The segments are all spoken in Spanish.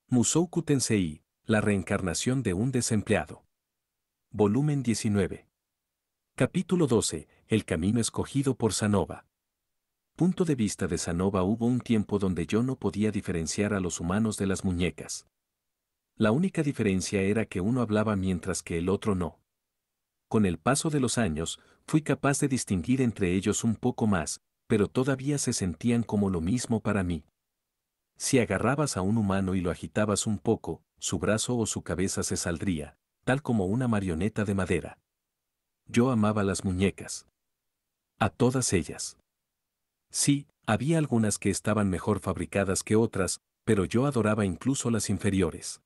Mushoku Tensei, la reencarnación de un desempleado. Volumen 19. Capítulo 12. El camino escogido por Sanova. Punto de vista de Sanova. Hubo un tiempo donde yo no podía diferenciar a los humanos de las muñecas. La única diferencia era que uno hablaba mientras que el otro no. Con el paso de los años, fui capaz de distinguir entre ellos un poco más, pero todavía se sentían como lo mismo para mí. Si agarrabas a un humano y lo agitabas un poco, su brazo o su cabeza se saldría, tal como una marioneta de madera. Yo amaba las muñecas. A todas ellas. Sí, había algunas que estaban mejor fabricadas que otras, pero yo adoraba incluso las inferiores.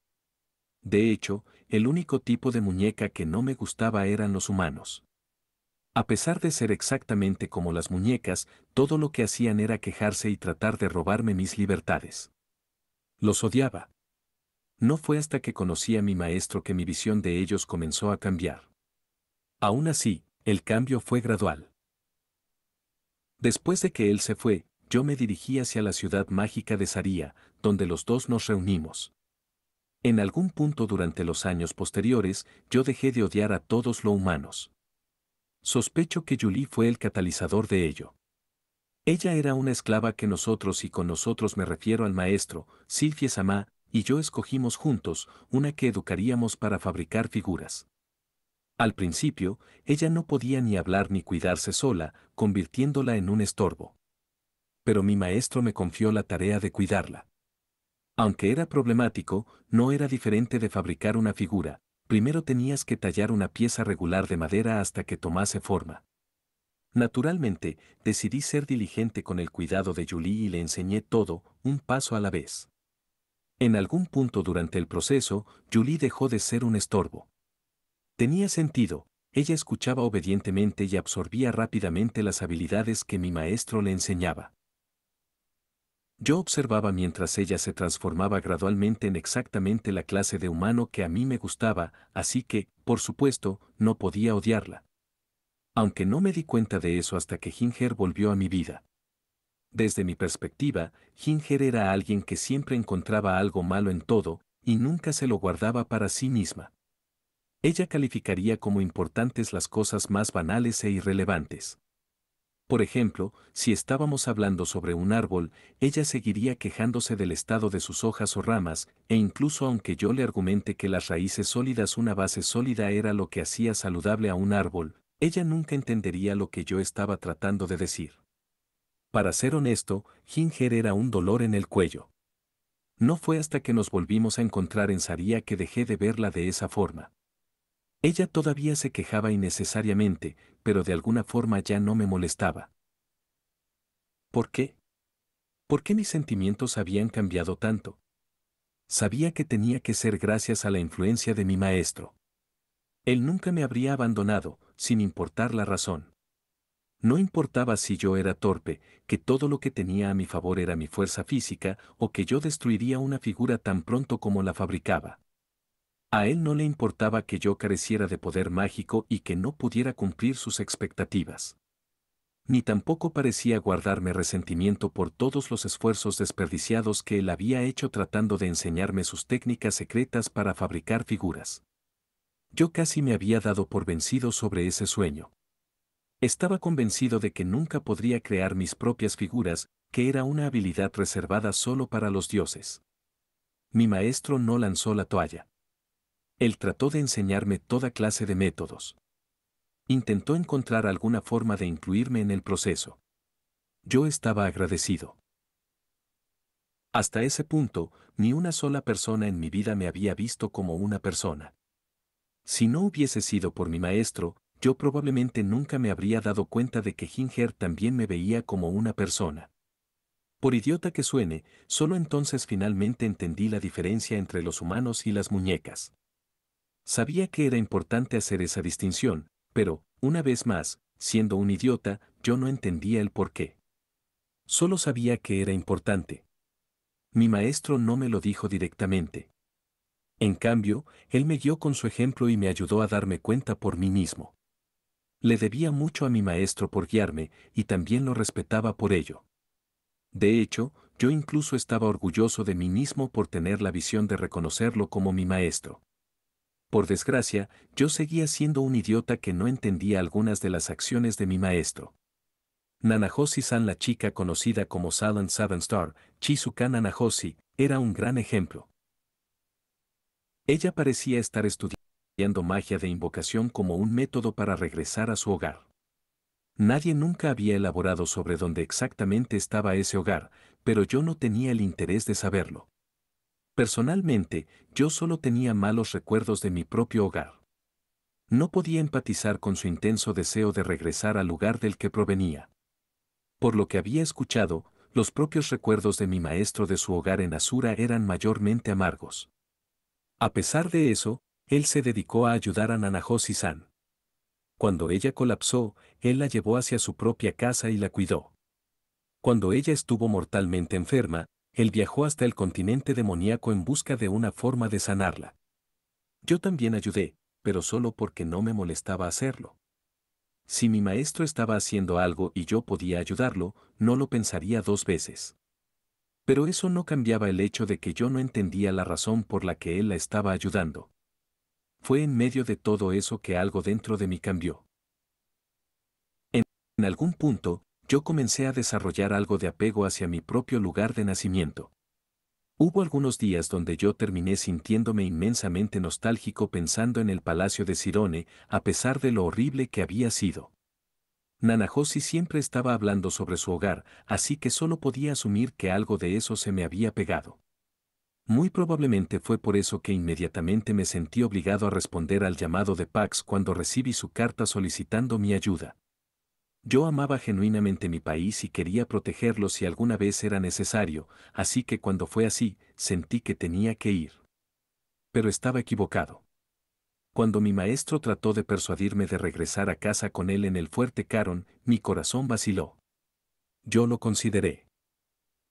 De hecho, el único tipo de muñeca que no me gustaba eran los humanos. A pesar de ser exactamente como las muñecas, todo lo que hacían era quejarse y tratar de robarme mis libertades. Los odiaba. No fue hasta que conocí a mi maestro que mi visión de ellos comenzó a cambiar. Aún así, el cambio fue gradual. Después de que él se fue, yo me dirigí hacia la ciudad mágica de Saria, donde los dos nos reunimos. En algún punto durante los años posteriores, yo dejé de odiar a todos los humanos. Sospecho que Julie fue el catalizador de ello. Ella era una esclava que nosotros, y con nosotros me refiero al maestro, Sylphie-sama, y yo escogimos juntos, una que educaríamos para fabricar figuras. Al principio, ella no podía ni hablar ni cuidarse sola, convirtiéndola en un estorbo. Pero mi maestro me confió la tarea de cuidarla. Aunque era problemático, no era diferente de fabricar una figura. Primero tenías que tallar una pieza regular de madera hasta que tomase forma. Naturalmente, decidí ser diligente con el cuidado de Julie y le enseñé todo, un paso a la vez. En algún punto durante el proceso, Julie dejó de ser un estorbo. Tenía sentido, ella escuchaba obedientemente y absorbía rápidamente las habilidades que mi maestro le enseñaba. Yo observaba mientras ella se transformaba gradualmente en exactamente la clase de humano que a mí me gustaba, así que, por supuesto, no podía odiarla. Aunque no me di cuenta de eso hasta que Ginger volvió a mi vida. Desde mi perspectiva, Ginger era alguien que siempre encontraba algo malo en todo, y nunca se lo guardaba para sí misma. Ella calificaría como importantes las cosas más banales e irrelevantes. Por ejemplo, si estábamos hablando sobre un árbol, ella seguiría quejándose del estado de sus hojas o ramas, e incluso aunque yo le argumente que las raíces sólidas, una base sólida era lo que hacía saludable a un árbol, ella nunca entendería lo que yo estaba tratando de decir. Para ser honesto, Ginger era un dolor en el cuello. No fue hasta que nos volvimos a encontrar en Saria que dejé de verla de esa forma. Ella todavía se quejaba innecesariamente, pero de alguna forma ya no me molestaba. ¿Por qué? ¿Por qué mis sentimientos habían cambiado tanto? Sabía que tenía que ser gracias a la influencia de mi maestro. Él nunca me habría abandonado, sin importar la razón. No importaba si yo era torpe, que todo lo que tenía a mi favor era mi fuerza física, o que yo destruiría una figura tan pronto como la fabricaba. A él no le importaba que yo careciera de poder mágico y que no pudiera cumplir sus expectativas. Ni tampoco parecía guardarme resentimiento por todos los esfuerzos desperdiciados que él había hecho tratando de enseñarme sus técnicas secretas para fabricar figuras. Yo casi me había dado por vencido sobre ese sueño. Estaba convencido de que nunca podría crear mis propias figuras, que era una habilidad reservada solo para los dioses. Mi maestro no lanzó la toalla. Él trató de enseñarme toda clase de métodos. Intentó encontrar alguna forma de incluirme en el proceso. Yo estaba agradecido. Hasta ese punto, ni una sola persona en mi vida me había visto como una persona. Si no hubiese sido por mi maestro, yo probablemente nunca me habría dado cuenta de que Ginger también me veía como una persona. Por idiota que suene, solo entonces finalmente entendí la diferencia entre los humanos y las muñecas. Sabía que era importante hacer esa distinción, pero, una vez más, siendo un idiota, yo no entendía el por qué. Solo sabía que era importante. Mi maestro no me lo dijo directamente. En cambio, él me guió con su ejemplo y me ayudó a darme cuenta por mí mismo. Le debía mucho a mi maestro por guiarme, y también lo respetaba por ello. De hecho, yo incluso estaba orgulloso de mí mismo por tener la visión de reconocerlo como mi maestro. Por desgracia, yo seguía siendo un idiota que no entendía algunas de las acciones de mi maestro. Nanahoshi-san, la chica conocida como Silent Seven Star, Shizuka Nanahoshi, era un gran ejemplo. Ella parecía estar estudiando magia de invocación como un método para regresar a su hogar. Nadie nunca había elaborado sobre dónde exactamente estaba ese hogar, pero yo no tenía el interés de saberlo. Personalmente, yo solo tenía malos recuerdos de mi propio hogar. No podía empatizar con su intenso deseo de regresar al lugar del que provenía. Por lo que había escuchado, los propios recuerdos de mi maestro de su hogar en Asura eran mayormente amargos. A pesar de eso, él se dedicó a ayudar a Nanahoshi-san. Cuando ella colapsó, él la llevó hacia su propia casa y la cuidó. Cuando ella estuvo mortalmente enferma, él viajó hasta el continente demoníaco en busca de una forma de sanarla. Yo también ayudé, pero solo porque no me molestaba hacerlo. Si mi maestro estaba haciendo algo y yo podía ayudarlo, no lo pensaría dos veces. Pero eso no cambiaba el hecho de que yo no entendía la razón por la que él la estaba ayudando. Fue en medio de todo eso que algo dentro de mí cambió. En algún punto, yo comencé a desarrollar algo de apego hacia mi propio lugar de nacimiento. Hubo algunos días donde yo terminé sintiéndome inmensamente nostálgico pensando en el palacio de Sirone, a pesar de lo horrible que había sido. Nanahoshi siempre estaba hablando sobre su hogar, así que solo podía asumir que algo de eso se me había pegado. Muy probablemente fue por eso que inmediatamente me sentí obligado a responder al llamado de Pax cuando recibí su carta solicitando mi ayuda. Yo amaba genuinamente mi país y quería protegerlo si alguna vez era necesario, así que cuando fue así, sentí que tenía que ir. Pero estaba equivocado. Cuando mi maestro trató de persuadirme de regresar a casa con él en el fuerte Caron, mi corazón vaciló. Yo lo consideré.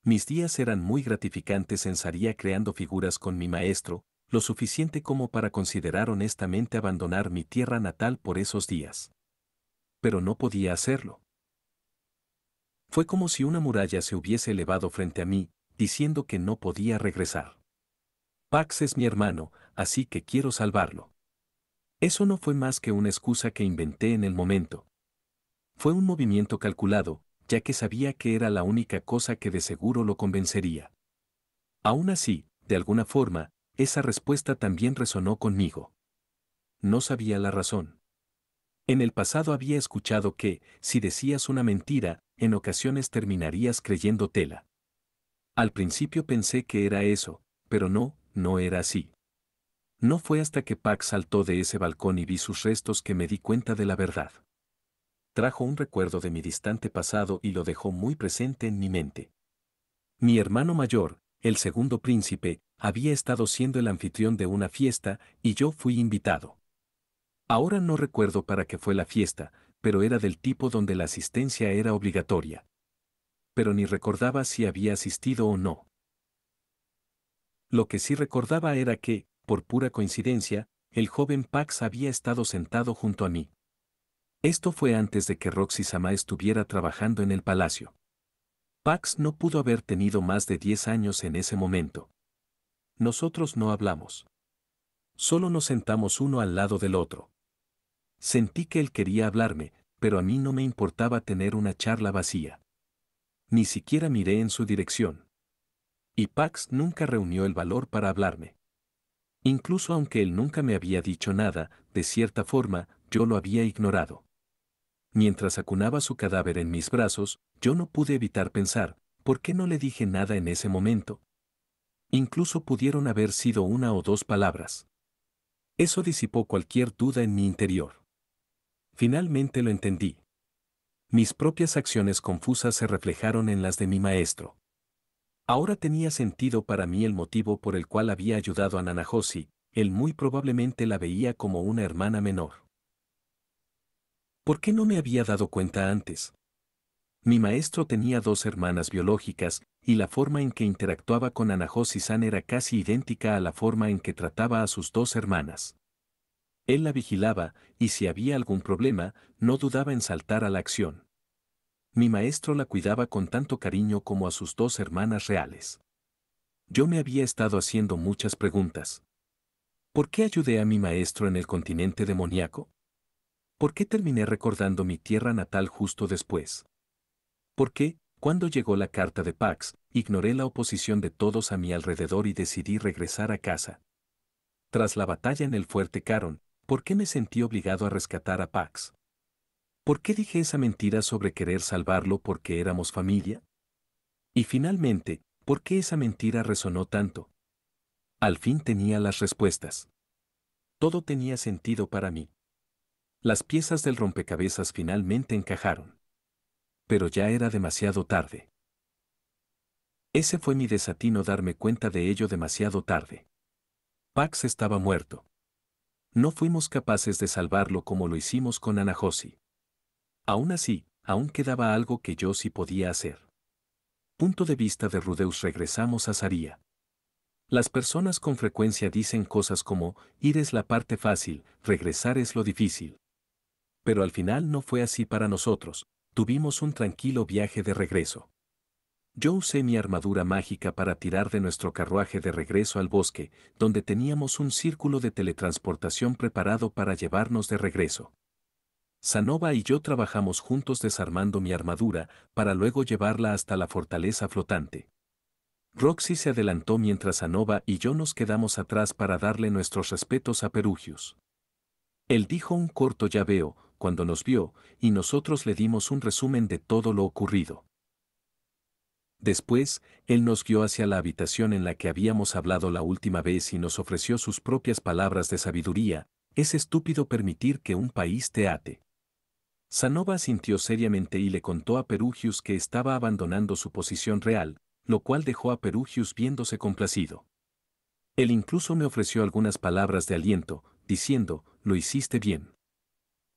Mis días eran muy gratificantes en Saria creando figuras con mi maestro, lo suficiente como para considerar honestamente abandonar mi tierra natal por esos días. Pero no podía hacerlo. Fue como si una muralla se hubiese elevado frente a mí, diciendo que no podía regresar. Pax es mi hermano, así que quiero salvarlo. Eso no fue más que una excusa que inventé en el momento. Fue un movimiento calculado, ya que sabía que era la única cosa que de seguro lo convencería. Aún así, de alguna forma, esa respuesta también resonó conmigo. No sabía la razón. En el pasado había escuchado que, si decías una mentira, en ocasiones terminarías creyéndotela. Al principio pensé que era eso, pero no era así. No fue hasta que Pax saltó de ese balcón y vi sus restos que me di cuenta de la verdad. Trajo un recuerdo de mi distante pasado y lo dejó muy presente en mi mente. Mi hermano mayor, el segundo príncipe, había estado siendo el anfitrión de una fiesta y yo fui invitado. Ahora no recuerdo para qué fue la fiesta, pero era del tipo donde la asistencia era obligatoria. Pero ni recordaba si había asistido o no. Lo que sí recordaba era que, por pura coincidencia, el joven Pax había estado sentado junto a mí. Esto fue antes de que Roxy-sama estuviera trabajando en el palacio. Pax no pudo haber tenido más de 10 años en ese momento. Nosotros no hablamos. Solo nos sentamos uno al lado del otro. Sentí que él quería hablarme, pero a mí no me importaba tener una charla vacía. Ni siquiera miré en su dirección. Y Pax nunca reunió el valor para hablarme. Incluso aunque él nunca me había dicho nada, de cierta forma, yo lo había ignorado. Mientras acunaba su cadáver en mis brazos, yo no pude evitar pensar, ¿por qué no le dije nada en ese momento? Incluso pudieron haber sido una o dos palabras. Eso disipó cualquier duda en mi interior. Finalmente lo entendí. Mis propias acciones confusas se reflejaron en las de mi maestro. Ahora tenía sentido para mí el motivo por el cual había ayudado a Nanahoshi, él muy probablemente la veía como una hermana menor. ¿Por qué no me había dado cuenta antes? Mi maestro tenía dos hermanas biológicas, y la forma en que interactuaba con Nanahoshi-san era casi idéntica a la forma en que trataba a sus dos hermanas. Él la vigilaba, y si había algún problema, no dudaba en saltar a la acción. Mi maestro la cuidaba con tanto cariño como a sus dos hermanas reales. Yo me había estado haciendo muchas preguntas. ¿Por qué ayudé a mi maestro en el continente demoníaco? ¿Por qué terminé recordando mi tierra natal justo después? ¿Por qué, cuando llegó la carta de Pax, ignoré la oposición de todos a mi alrededor y decidí regresar a casa? Tras la batalla en el fuerte Caron, ¿por qué me sentí obligado a rescatar a Pax? ¿Por qué dije esa mentira sobre querer salvarlo porque éramos familia? Y finalmente, ¿por qué esa mentira resonó tanto? Al fin tenía las respuestas. Todo tenía sentido para mí. Las piezas del rompecabezas finalmente encajaron. Pero ya era demasiado tarde. Ese fue mi desatino, darme cuenta de ello demasiado tarde. Pax estaba muerto. No fuimos capaces de salvarlo como lo hicimos con Anajosi. Aún así, aún quedaba algo que yo sí podía hacer. Punto de vista de Rudeus. Regresamos a Saria. Las personas con frecuencia dicen cosas como, ir es la parte fácil, regresar es lo difícil. Pero al final no fue así para nosotros, tuvimos un tranquilo viaje de regreso. Yo usé mi armadura mágica para tirar de nuestro carruaje de regreso al bosque, donde teníamos un círculo de teletransportación preparado para llevarnos de regreso. Sanova y yo trabajamos juntos desarmando mi armadura, para luego llevarla hasta la fortaleza flotante. Roxy se adelantó mientras Sanova y yo nos quedamos atrás para darle nuestros respetos a Perugius. Él dijo un corto "ya veo" cuando nos vio, y nosotros le dimos un resumen de todo lo ocurrido. Después, él nos guió hacia la habitación en la que habíamos hablado la última vez y nos ofreció sus propias palabras de sabiduría: es estúpido permitir que un país te ate. Sanova asintió seriamente y le contó a Perugius que estaba abandonando su posición real, lo cual dejó a Perugius viéndose complacido. Él incluso me ofreció algunas palabras de aliento, diciendo, lo hiciste bien.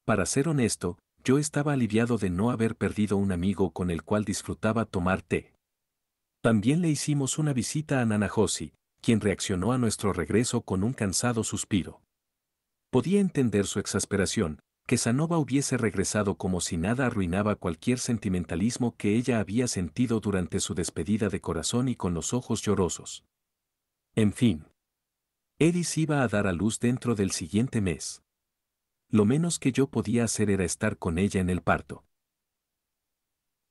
Para ser honesto, yo estaba aliviado de no haber perdido un amigo con el cual disfrutaba tomar té. También le hicimos una visita a Nanajosi, quien reaccionó a nuestro regreso con un cansado suspiro. Podía entender su exasperación, que Sanova hubiese regresado como si nada arruinaba cualquier sentimentalismo que ella había sentido durante su despedida de corazón y con los ojos llorosos. En fin. Eris iba a dar a luz dentro del siguiente mes. Lo menos que yo podía hacer era estar con ella en el parto.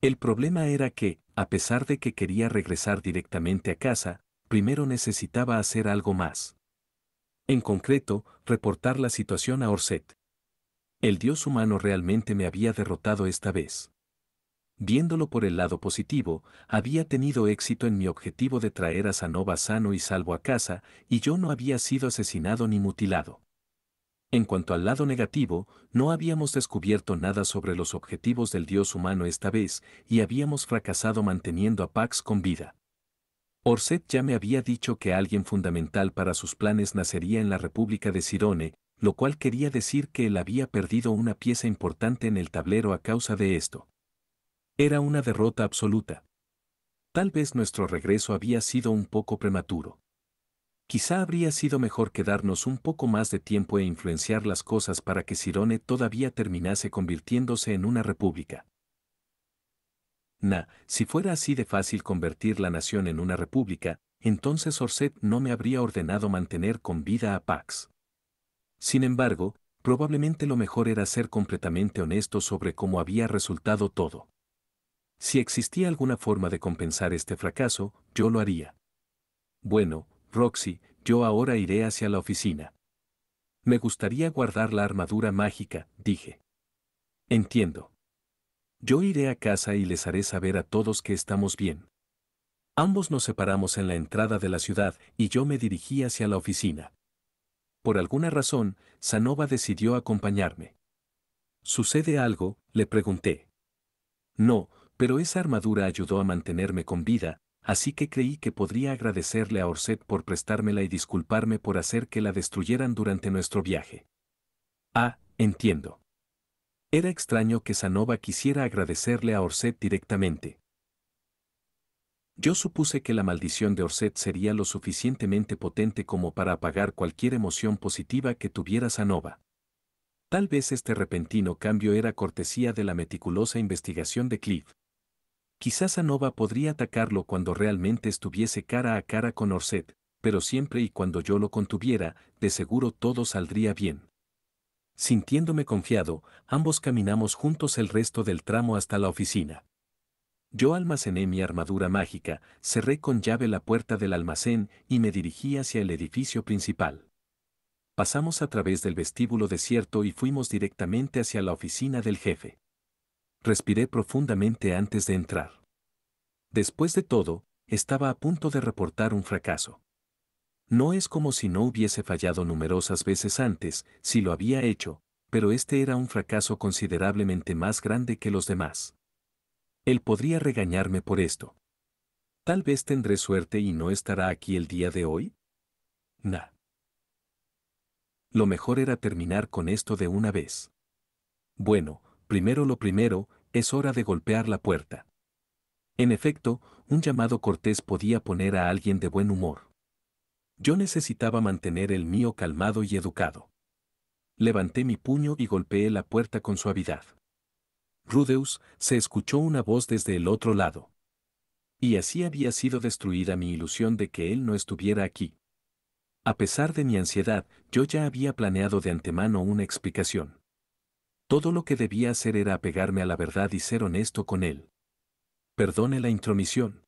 El problema era que, a pesar de que quería regresar directamente a casa, primero necesitaba hacer algo más. En concreto, reportar la situación a Orset. El dios humano realmente me había derrotado esta vez. Viéndolo por el lado positivo, había tenido éxito en mi objetivo de traer a Sanova sano y salvo a casa, y yo no había sido asesinado ni mutilado. En cuanto al lado negativo, no habíamos descubierto nada sobre los objetivos del dios humano esta vez, y habíamos fracasado manteniendo a Pax con vida. Orset ya me había dicho que alguien fundamental para sus planes nacería en la República de Cirone, lo cual quería decir que él había perdido una pieza importante en el tablero a causa de esto. Era una derrota absoluta. Tal vez nuestro regreso había sido un poco prematuro. Quizá habría sido mejor quedarnos un poco más de tiempo e influenciar las cosas para que Cirone todavía terminase convirtiéndose en una república. Si fuera así de fácil convertir la nación en una república, entonces Orset no me habría ordenado mantener con vida a Pax. Sin embargo, probablemente lo mejor era ser completamente honesto sobre cómo había resultado todo. Si existía alguna forma de compensar este fracaso, yo lo haría. Bueno, Roxy, yo ahora iré hacia la oficina. Me gustaría guardar la armadura mágica, dije. Entiendo. Yo iré a casa y les haré saber a todos que estamos bien. Ambos nos separamos en la entrada de la ciudad y yo me dirigí hacia la oficina. Por alguna razón, Sanova decidió acompañarme. ¿Sucede algo?, le pregunté. No, pero esa armadura ayudó a mantenerme con vida, así que creí que podría agradecerle a Orset por prestármela y disculparme por hacer que la destruyeran durante nuestro viaje. Ah, entiendo. Era extraño que Sanova quisiera agradecerle a Orset directamente. Yo supuse que la maldición de Orset sería lo suficientemente potente como para apagar cualquier emoción positiva que tuviera Sanova. Tal vez este repentino cambio era cortesía de la meticulosa investigación de Cliff. Quizás Anova podría atacarlo cuando realmente estuviese cara a cara con Orset, pero siempre y cuando yo lo contuviera, de seguro todo saldría bien. Sintiéndome confiado, ambos caminamos juntos el resto del tramo hasta la oficina. Yo almacené mi armadura mágica, cerré con llave la puerta del almacén y me dirigí hacia el edificio principal. Pasamos a través del vestíbulo desierto y fuimos directamente hacia la oficina del jefe. Respiré profundamente antes de entrar. Después de todo, estaba a punto de reportar un fracaso. No es como si no hubiese fallado numerosas veces antes, si lo había hecho, pero este era un fracaso considerablemente más grande que los demás. Él podría regañarme por esto. Tal vez tendré suerte y no estará aquí el día de hoy. Nah. Lo mejor era terminar con esto de una vez. Bueno, primero lo primero, es hora de golpear la puerta. En efecto, un llamado cortés podía poner a alguien de buen humor. Yo necesitaba mantener el mío calmado y educado. Levanté mi puño y golpeé la puerta con suavidad. Rudeus, se escuchó una voz desde el otro lado. Y así había sido destruida mi ilusión de que él no estuviera aquí. A pesar de mi ansiedad, yo ya había planeado de antemano una explicación. Todo lo que debía hacer era apegarme a la verdad y ser honesto con él. Perdone la intromisión.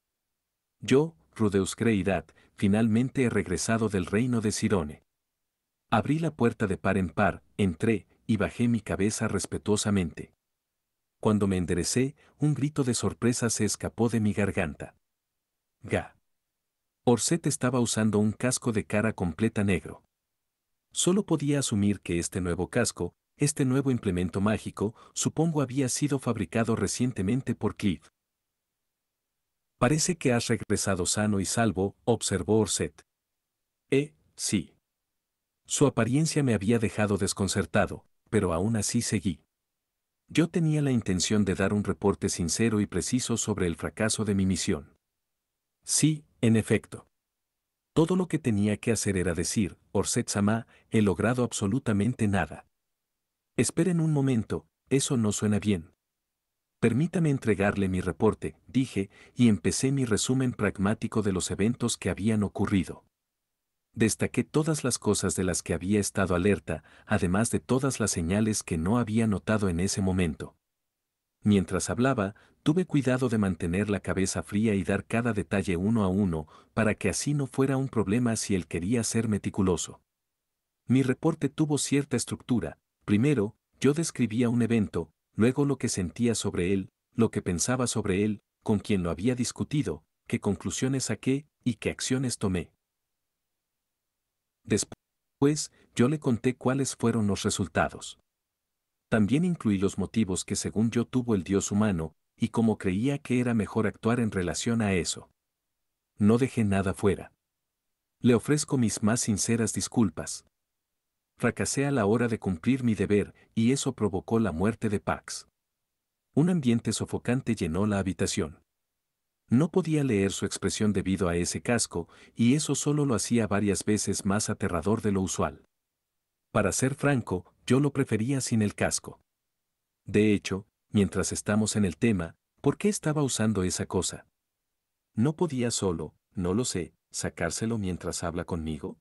Yo, Rudeus Creidat, finalmente he regresado del reino de Cirone. Abrí la puerta de par en par, entré, y bajé mi cabeza respetuosamente. Cuando me enderecé, un grito de sorpresa se escapó de mi garganta. Ga. Orset estaba usando un casco de cara completa negro. Solo podía asumir que este nuevo casco, este nuevo implemento mágico, supongo había sido fabricado recientemente por Cliff. Parece que has regresado sano y salvo, observó Orset. Sí. Su apariencia me había dejado desconcertado, pero aún así seguí. Yo tenía la intención de dar un reporte sincero y preciso sobre el fracaso de mi misión. Sí, en efecto. Todo lo que tenía que hacer era decir, Orset-sama, he logrado absolutamente nada. Esperen un momento, eso no suena bien. Permítame entregarle mi reporte, dije, y empecé mi resumen pragmático de los eventos que habían ocurrido. Destaqué todas las cosas de las que había estado alerta, además de todas las señales que no había notado en ese momento. Mientras hablaba, tuve cuidado de mantener la cabeza fría y dar cada detalle uno a uno, para que así no fuera un problema si él quería ser meticuloso. Mi reporte tuvo cierta estructura. Primero, yo describía un evento, luego lo que sentía sobre él, lo que pensaba sobre él, con quién lo había discutido, qué conclusiones saqué y qué acciones tomé. Después, yo le conté cuáles fueron los resultados. También incluí los motivos que según yo tuvo el dios humano, y cómo creía que era mejor actuar en relación a eso. No dejé nada fuera. Le ofrezco mis más sinceras disculpas. Fracasé a la hora de cumplir mi deber, y eso provocó la muerte de Pax. Un ambiente sofocante llenó la habitación. No podía leer su expresión debido a ese casco, y eso solo lo hacía varias veces más aterrador de lo usual. Para ser franco, yo lo prefería sin el casco. De hecho, mientras estamos en el tema, ¿por qué estaba usando esa cosa? ¿No podía solo, no lo sé, sacárselo mientras habla conmigo?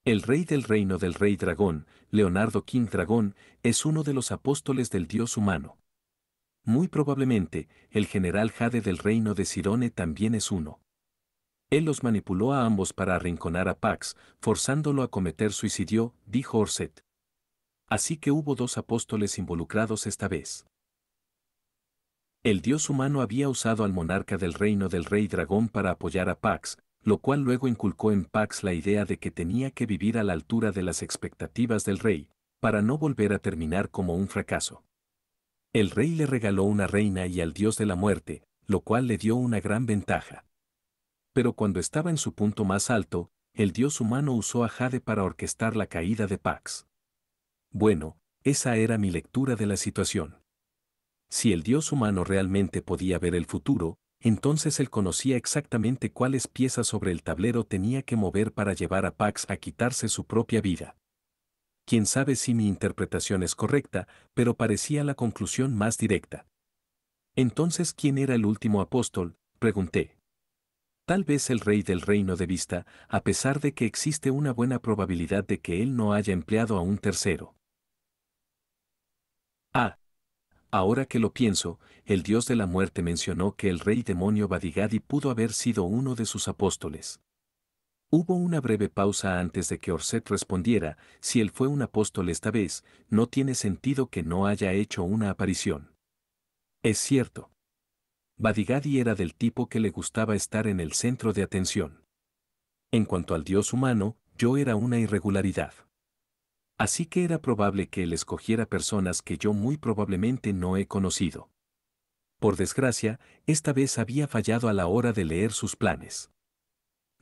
El rey del reino del rey dragón, Leonardo King Dragón, es uno de los apóstoles del dios humano. Muy probablemente, el general Jade del reino de Cirone también es uno. Él los manipuló a ambos para arrinconar a Pax, forzándolo a cometer suicidio, dijo Orset. Así que hubo dos apóstoles involucrados esta vez. El dios humano había usado al monarca del reino del rey dragón para apoyar a Pax, lo cual luego inculcó en Pax la idea de que tenía que vivir a la altura de las expectativas del rey, para no volver a terminar como un fracaso. El rey le regaló una reina y al dios de la muerte, lo cual le dio una gran ventaja. Pero cuando estaba en su punto más alto, el dios humano usó a Jade para orquestar la caída de Pax. Bueno, esa era mi lectura de la situación. Si el dios humano realmente podía ver el futuro, entonces él conocía exactamente cuáles piezas sobre el tablero tenía que mover para llevar a Pax a quitarse su propia vida. Quién sabe si mi interpretación es correcta, pero parecía la conclusión más directa. Entonces, ¿quién era el último apóstol?, pregunté. Tal vez el rey del reino de Vista, a pesar de que existe una buena probabilidad de que él no haya empleado a un tercero. Ah, ahora que lo pienso, el dios de la muerte mencionó que el rey demonio Badigadi pudo haber sido uno de sus apóstoles. Hubo una breve pausa antes de que Orset respondiera: si él fue un apóstol esta vez, no tiene sentido que no haya hecho una aparición. Es cierto. Badigadi era del tipo que le gustaba estar en el centro de atención. En cuanto al dios humano, yo era una irregularidad. Así que era probable que él escogiera personas que yo muy probablemente no he conocido. Por desgracia, esta vez había fallado a la hora de leer sus planes.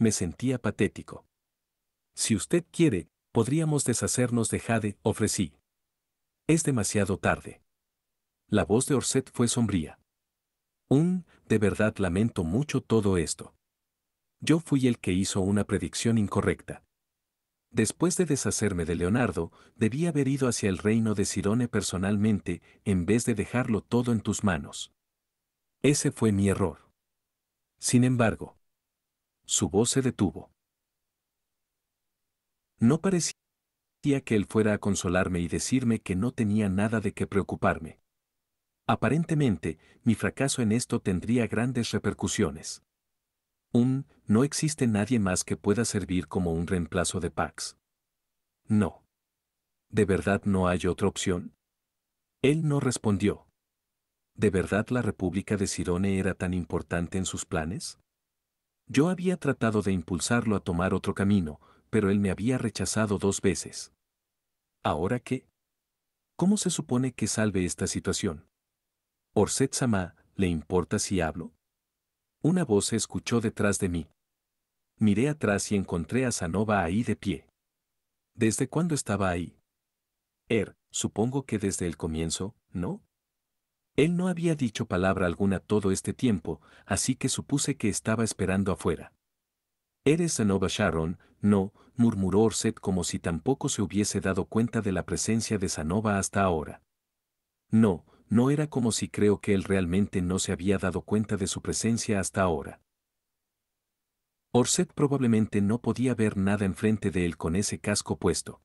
Me sentía patético. Si usted quiere, podríamos deshacernos de Jade, ofrecí. Es demasiado tarde. La voz de Orset fue sombría. De verdad lamento mucho todo esto. Yo fui el que hizo una predicción incorrecta. Después de deshacerme de Leonardo, debí haber ido hacia el reino de Cirone personalmente, en vez de dejarlo todo en tus manos. Ese fue mi error. Sin embargo, su voz se detuvo. No parecía que él fuera a consolarme y decirme que no tenía nada de qué preocuparme. Aparentemente, mi fracaso en esto tendría grandes repercusiones. No existe nadie más que pueda servir como un reemplazo de Pax. No. ¿De verdad no hay otra opción? Él no respondió. ¿De verdad la República de Cirone era tan importante en sus planes? Yo había tratado de impulsarlo a tomar otro camino, pero él me había rechazado 2 veces. ¿Ahora qué? ¿Cómo se supone que salve esta situación? Orset-sama, ¿le importa si hablo? Una voz se escuchó detrás de mí. Miré atrás y encontré a Sanova ahí de pie. ¿Desde cuándo estaba ahí? Supongo que desde el comienzo, ¿no? Él no había dicho palabra alguna todo este tiempo, así que supuse que estaba esperando afuera. ¿Eres Sanova Sharon? No, murmuró Orset como si tampoco se hubiese dado cuenta de la presencia de Sanova hasta ahora. No, no era como si creo que él realmente no se había dado cuenta de su presencia hasta ahora. Orset probablemente no podía ver nada enfrente de él con ese casco puesto.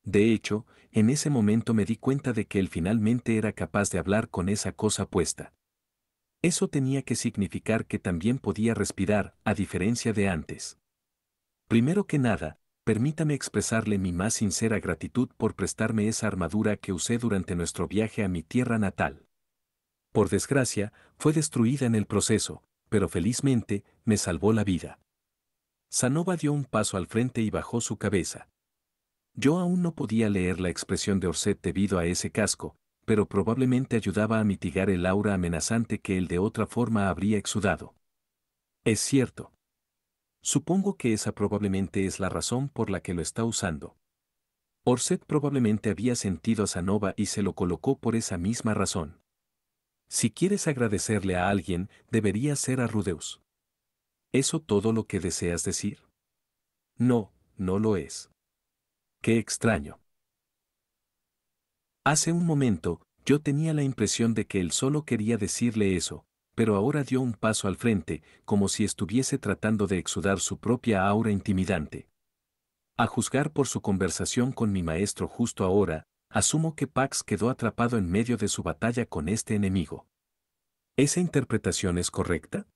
De hecho, en ese momento me di cuenta de que él finalmente era capaz de hablar con esa cosa puesta. Eso tenía que significar que también podía respirar, a diferencia de antes. Primero que nada, permítame expresarle mi más sincera gratitud por prestarme esa armadura que usé durante nuestro viaje a mi tierra natal. Por desgracia, fue destruida en el proceso, pero felizmente, me salvó la vida. Sanova dio un paso al frente y bajó su cabeza. Yo aún no podía leer la expresión de Orset debido a ese casco, pero probablemente ayudaba a mitigar el aura amenazante que él de otra forma habría exudado. Es cierto. Supongo que esa probablemente es la razón por la que lo está usando. Orset probablemente había sentido a Sanova y se lo colocó por esa misma razón. Si quieres agradecerle a alguien, debería ser a Rudeus. ¿Eso todo lo que deseas decir? No, no lo es. Qué extraño. Hace un momento, yo tenía la impresión de que él solo quería decirle eso, pero ahora dio un paso al frente, como si estuviese tratando de exudar su propia aura intimidante. A juzgar por su conversación con mi maestro justo ahora, asumo que Pax quedó atrapado en medio de su batalla con este enemigo. ¿Esa interpretación es correcta?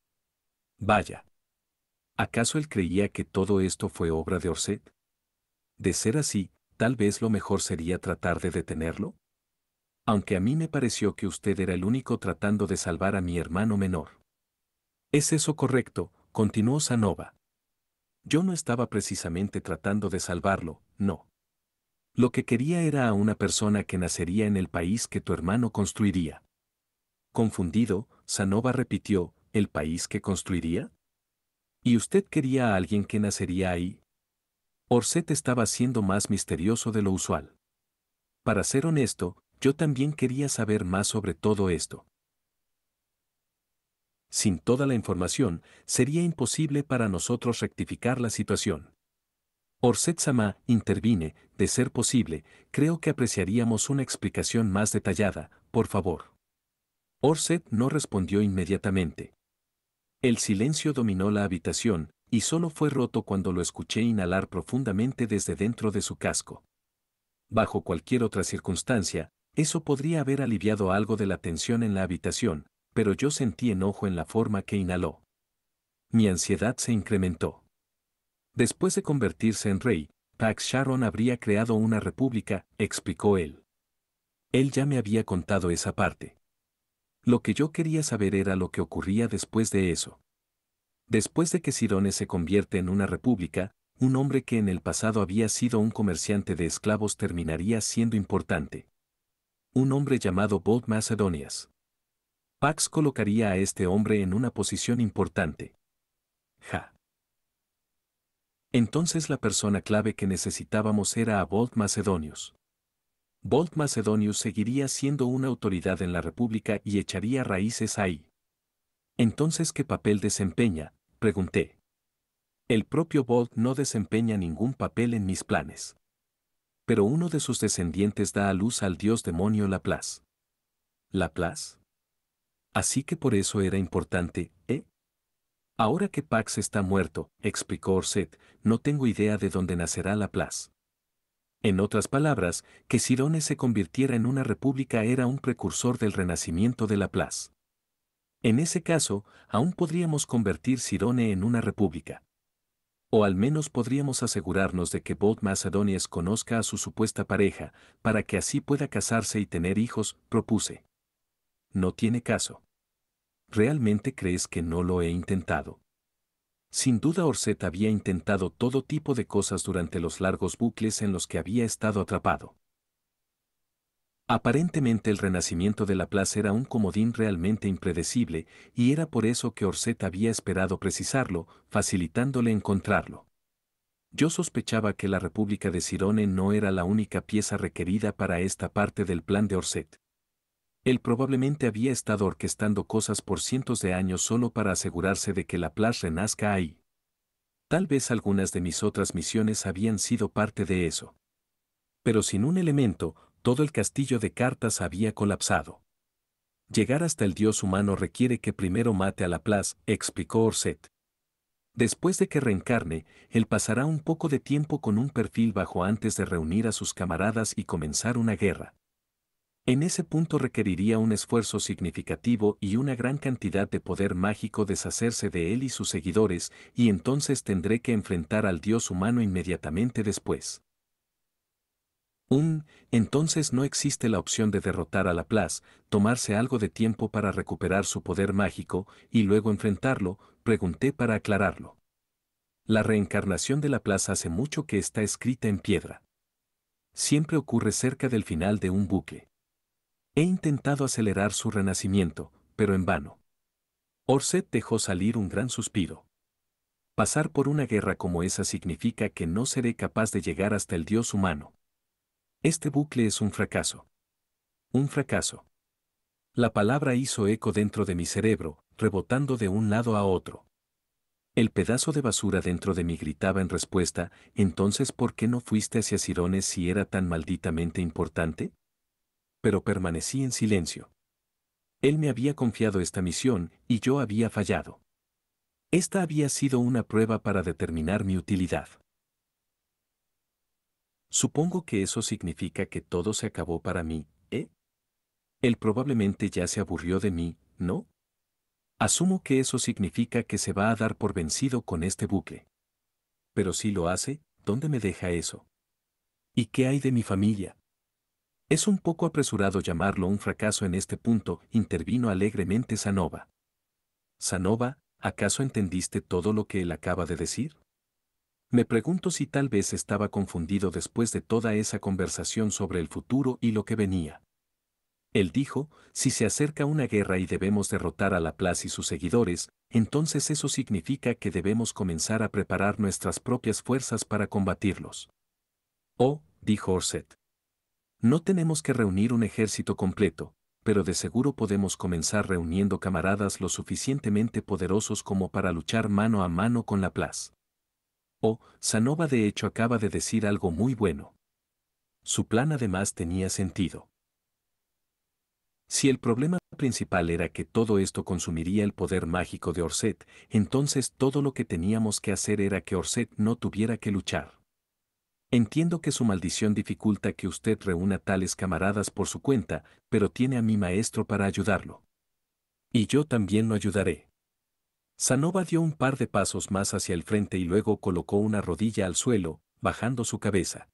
Vaya. ¿Acaso él creía que todo esto fue obra de Orset? De ser así, tal vez lo mejor sería tratar de detenerlo. Aunque a mí me pareció que usted era el único tratando de salvar a mi hermano menor. ¿Es eso correcto?, continuó Sanova. Yo no estaba precisamente tratando de salvarlo, no. Lo que quería era a una persona que nacería en el país que tu hermano construiría. Confundido, Sanova repitió: ¿el país que construiría? ¿Y usted quería a alguien que nacería ahí? Orset estaba siendo más misterioso de lo usual. Para ser honesto, yo también quería saber más sobre todo esto. Sin toda la información, sería imposible para nosotros rectificar la situación. Orset Sama, intervine, de ser posible, creo que apreciaríamos una explicación más detallada, por favor. Orset no respondió inmediatamente. El silencio dominó la habitación, y solo fue roto cuando lo escuché inhalar profundamente desde dentro de su casco. Bajo cualquier otra circunstancia, eso podría haber aliviado algo de la tensión en la habitación, pero yo sentí enojo en la forma que inhaló. Mi ansiedad se incrementó. Después de convertirse en rey, Pax Sharon habría creado una república, explicó él. Él ya me había contado esa parte. Lo que yo quería saber era lo que ocurría después de eso. Después de que Sirone se convierte en una república, un hombre que en el pasado había sido un comerciante de esclavos terminaría siendo importante. Un hombre llamado Bold Macedonias. Pax colocaría a este hombre en una posición importante. Ja. Entonces la persona clave que necesitábamos era a Bold Macedonius. Bold Macedonius seguiría siendo una autoridad en la República y echaría raíces ahí. Entonces, ¿qué papel desempeña?, pregunté. El propio Bold no desempeña ningún papel en mis planes. Pero uno de sus descendientes da a luz al dios demonio Laplace. ¿Laplace? Así que por eso era importante, ¿eh? Ahora que Pax está muerto, explicó Orset, no tengo idea de dónde nacerá Laplace. En otras palabras, que Sirone se convirtiera en una república era un precursor del renacimiento de Laplace. En ese caso, aún podríamos convertir Sirone en una república. O al menos podríamos asegurarnos de que Bold Macedonias conozca a su supuesta pareja, para que así pueda casarse y tener hijos, propuse. No tiene caso. ¿Realmente crees que no lo he intentado? Sin duda Orset había intentado todo tipo de cosas durante los largos bucles en los que había estado atrapado. Aparentemente el renacimiento de Laplace era un comodín realmente impredecible, y era por eso que Orset había esperado precisarlo, facilitándole encontrarlo. Yo sospechaba que la República de Sirone no era la única pieza requerida para esta parte del plan de Orset. Él probablemente había estado orquestando cosas por cientos de años solo para asegurarse de que Laplace renazca ahí. Tal vez algunas de mis otras misiones habían sido parte de eso. Pero sin un elemento, todo el castillo de cartas había colapsado. Llegar hasta el dios humano requiere que primero mate a Laplace, explicó Orset. Después de que reencarne, él pasará un poco de tiempo con un perfil bajo antes de reunir a sus camaradas y comenzar una guerra. En ese punto requeriría un esfuerzo significativo y una gran cantidad de poder mágico deshacerse de él y sus seguidores, y entonces tendré que enfrentar al dios humano inmediatamente después. Entonces no existe la opción de derrotar a Laplace, tomarse algo de tiempo para recuperar su poder mágico, y luego enfrentarlo, pregunté para aclararlo. La reencarnación de Laplace hace mucho que está escrita en piedra. Siempre ocurre cerca del final de un bucle. He intentado acelerar su renacimiento, pero en vano. Orset dejó salir un gran suspiro. Pasar por una guerra como esa significa que no seré capaz de llegar hasta el dios humano. Este bucle es un fracaso. Un fracaso. La palabra hizo eco dentro de mi cerebro, rebotando de un lado a otro. El pedazo de basura dentro de mí gritaba en respuesta, entonces ¿por qué no fuiste hacia Cirones si era tan malditamente importante? Pero permanecí en silencio. Él me había confiado esta misión, y yo había fallado. Esta había sido una prueba para determinar mi utilidad. Supongo que eso significa que todo se acabó para mí, ¿eh? Él probablemente ya se aburrió de mí, ¿no? Asumo que eso significa que se va a dar por vencido con este bucle. Pero si lo hace, ¿dónde me deja eso? ¿Y qué hay de mi familia? Es un poco apresurado llamarlo un fracaso en este punto, intervino alegremente Sanova. Sanova, ¿acaso entendiste todo lo que él acaba de decir? Me pregunto si tal vez estaba confundido después de toda esa conversación sobre el futuro y lo que venía. Él dijo, si se acerca una guerra y debemos derrotar a Laplace y sus seguidores, entonces eso significa que debemos comenzar a preparar nuestras propias fuerzas para combatirlos. Oh, dijo Orset. No tenemos que reunir un ejército completo, pero de seguro podemos comenzar reuniendo camaradas lo suficientemente poderosos como para luchar mano a mano con Laplace. Oh, Sanova de hecho acaba de decir algo muy bueno. Su plan además tenía sentido. Si el problema principal era que todo esto consumiría el poder mágico de Orset, entonces todo lo que teníamos que hacer era que Orset no tuviera que luchar. Entiendo que su maldición dificulta que usted reúna tales camaradas por su cuenta, pero tiene a mi maestro para ayudarlo. Y yo también lo ayudaré. Sanova dio un par de pasos más hacia el frente y luego colocó una rodilla al suelo, bajando su cabeza.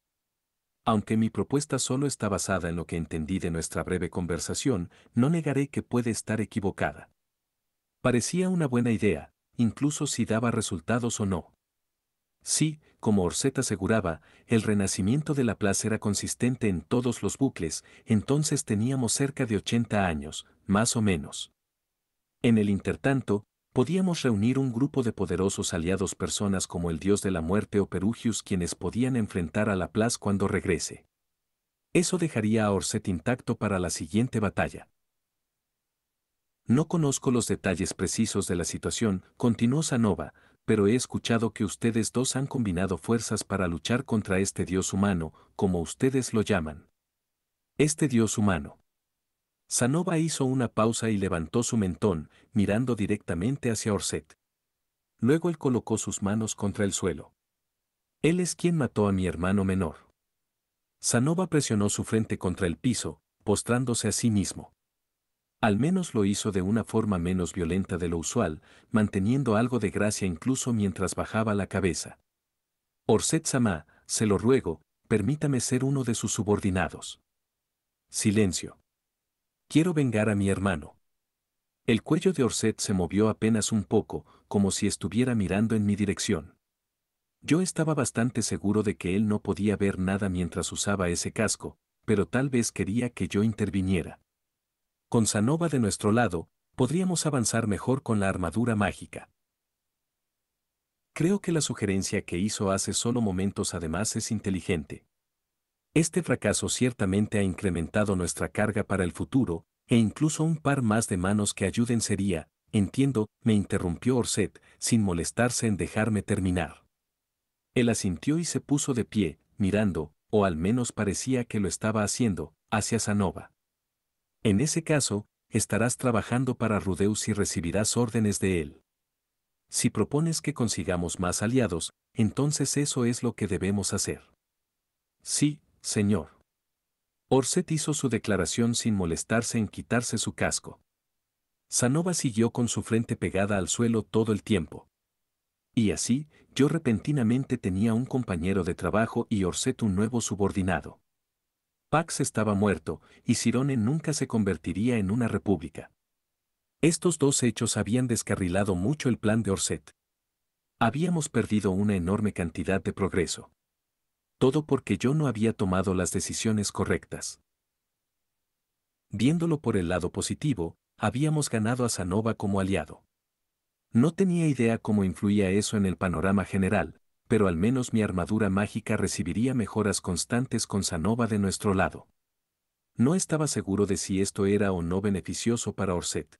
Aunque mi propuesta solo está basada en lo que entendí de nuestra breve conversación, no negaré que puede estar equivocada. Parecía una buena idea, incluso si daba resultados o no. Sí, como Orset aseguraba, el renacimiento de la plaza era consistente en todos los bucles, entonces teníamos cerca de 80 años, más o menos. En el intertanto, podíamos reunir un grupo de poderosos aliados, personas como el dios de la muerte o Perugius, quienes podían enfrentar a la plaza cuando regrese. Eso dejaría a Orset intacto para la siguiente batalla. No conozco los detalles precisos de la situación, continuó Sanova, pero he escuchado que ustedes dos han combinado fuerzas para luchar contra este dios humano, como ustedes lo llaman. Este dios humano. Sanova hizo una pausa y levantó su mentón, mirando directamente hacia Orset. Luego él colocó sus manos contra el suelo. Él es quien mató a mi hermano menor. Sanova presionó su frente contra el piso, postrándose a sí mismo. Al menos lo hizo de una forma menos violenta de lo usual, manteniendo algo de gracia incluso mientras bajaba la cabeza. Orset Sama, se lo ruego, permítame ser uno de sus subordinados. Silencio. Quiero vengar a mi hermano. El cuello de Orset se movió apenas un poco, como si estuviera mirando en mi dirección. Yo estaba bastante seguro de que él no podía ver nada mientras usaba ese casco, pero tal vez quería que yo interviniera. Con Sanova de nuestro lado, podríamos avanzar mejor con la armadura mágica. Creo que la sugerencia que hizo hace solo momentos además es inteligente. Este fracaso ciertamente ha incrementado nuestra carga para el futuro, e incluso un par más de manos que ayuden sería, entiendo, me interrumpió Orset, sin molestarse en dejarme terminar. Él asintió y se puso de pie, mirando, o al menos parecía que lo estaba haciendo, hacia Sanova. En ese caso, estarás trabajando para Rudeus y recibirás órdenes de él. Si propones que consigamos más aliados, entonces eso es lo que debemos hacer. Sí, señor. Orset hizo su declaración sin molestarse en quitarse su casco. Sanova siguió con su frente pegada al suelo todo el tiempo. Y así, yo repentinamente tenía un compañero de trabajo y Orset un nuevo subordinado. Pax estaba muerto, y Cirone nunca se convertiría en una república. Estos dos hechos habían descarrilado mucho el plan de Orset. Habíamos perdido una enorme cantidad de progreso. Todo porque yo no había tomado las decisiones correctas. Viéndolo por el lado positivo, habíamos ganado a Sanova como aliado. No tenía idea cómo influía eso en el panorama general, pero al menos mi armadura mágica recibiría mejoras constantes con Sanova de nuestro lado. No estaba seguro de si esto era o no beneficioso para Orset.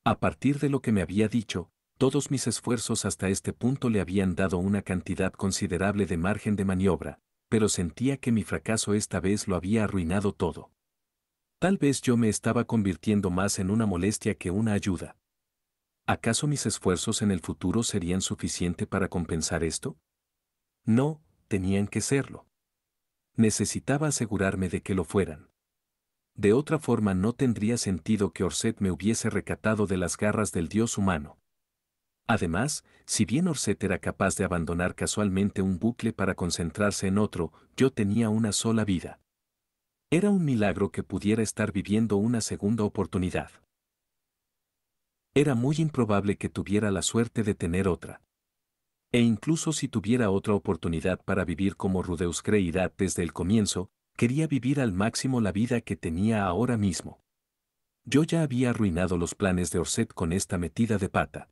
A partir de lo que me había dicho, todos mis esfuerzos hasta este punto le habían dado una cantidad considerable de margen de maniobra, pero sentía que mi fracaso esta vez lo había arruinado todo. Tal vez yo me estaba convirtiendo más en una molestia que una ayuda. ¿Acaso mis esfuerzos en el futuro serían suficiente para compensar esto? No, tenían que serlo. Necesitaba asegurarme de que lo fueran. De otra forma no tendría sentido que Orset me hubiese recatado de las garras del dios humano. Además, si bien Orset era capaz de abandonar casualmente un bucle para concentrarse en otro, yo tenía una sola vida. Era un milagro que pudiera estar viviendo una segunda oportunidad. Era muy improbable que tuviera la suerte de tener otra. E incluso si tuviera otra oportunidad para vivir como Rudeus creía desde el comienzo, quería vivir al máximo la vida que tenía ahora mismo. Yo ya había arruinado los planes de Orset con esta metida de pata.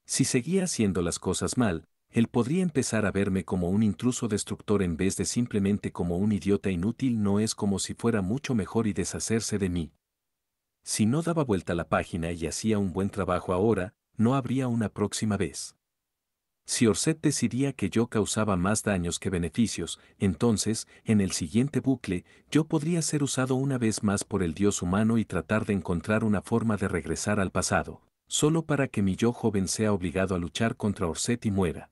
Si seguía haciendo las cosas mal, él podría empezar a verme como un intruso destructor en vez de simplemente como un idiota inútil. No es como si fuera mucho mejor y deshacerse de mí. Si no daba vuelta la página y hacía un buen trabajo ahora, no habría una próxima vez. Si Orset decidía que yo causaba más daños que beneficios, entonces, en el siguiente bucle, yo podría ser usado una vez más por el dios humano y tratar de encontrar una forma de regresar al pasado, solo para que mi yo joven sea obligado a luchar contra Orset y muera.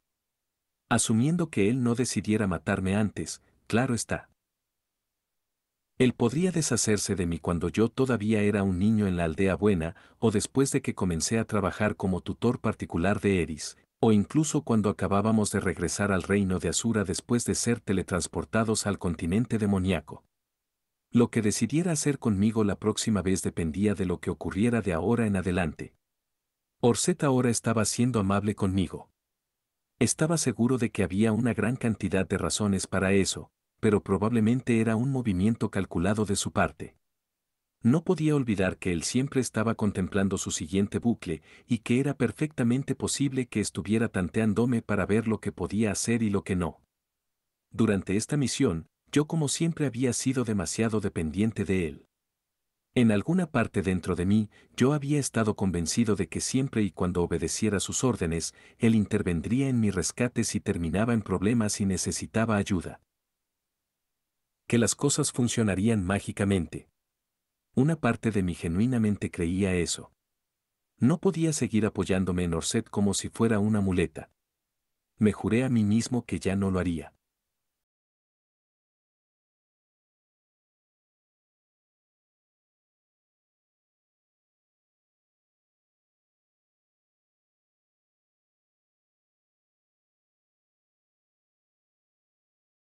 Asumiendo que él no decidiera matarme antes, claro está. Él podría deshacerse de mí cuando yo todavía era un niño en la aldea buena, o después de que comencé a trabajar como tutor particular de Eris, o incluso cuando acabábamos de regresar al reino de Asura después de ser teletransportados al continente demoníaco. Lo que decidiera hacer conmigo la próxima vez dependía de lo que ocurriera de ahora en adelante. Orset ahora estaba siendo amable conmigo. Estaba seguro de que había una gran cantidad de razones para eso, pero probablemente era un movimiento calculado de su parte. No podía olvidar que él siempre estaba contemplando su siguiente bucle y que era perfectamente posible que estuviera tanteándome para ver lo que podía hacer y lo que no. Durante esta misión, yo como siempre había sido demasiado dependiente de él. En alguna parte dentro de mí, yo había estado convencido de que siempre y cuando obedeciera sus órdenes, él intervendría en mi rescate si terminaba en problemas y necesitaba ayuda. Que las cosas funcionarían mágicamente. Una parte de mí genuinamente creía eso. No podía seguir apoyándome en Orset como si fuera una muleta. Me juré a mí mismo que ya no lo haría.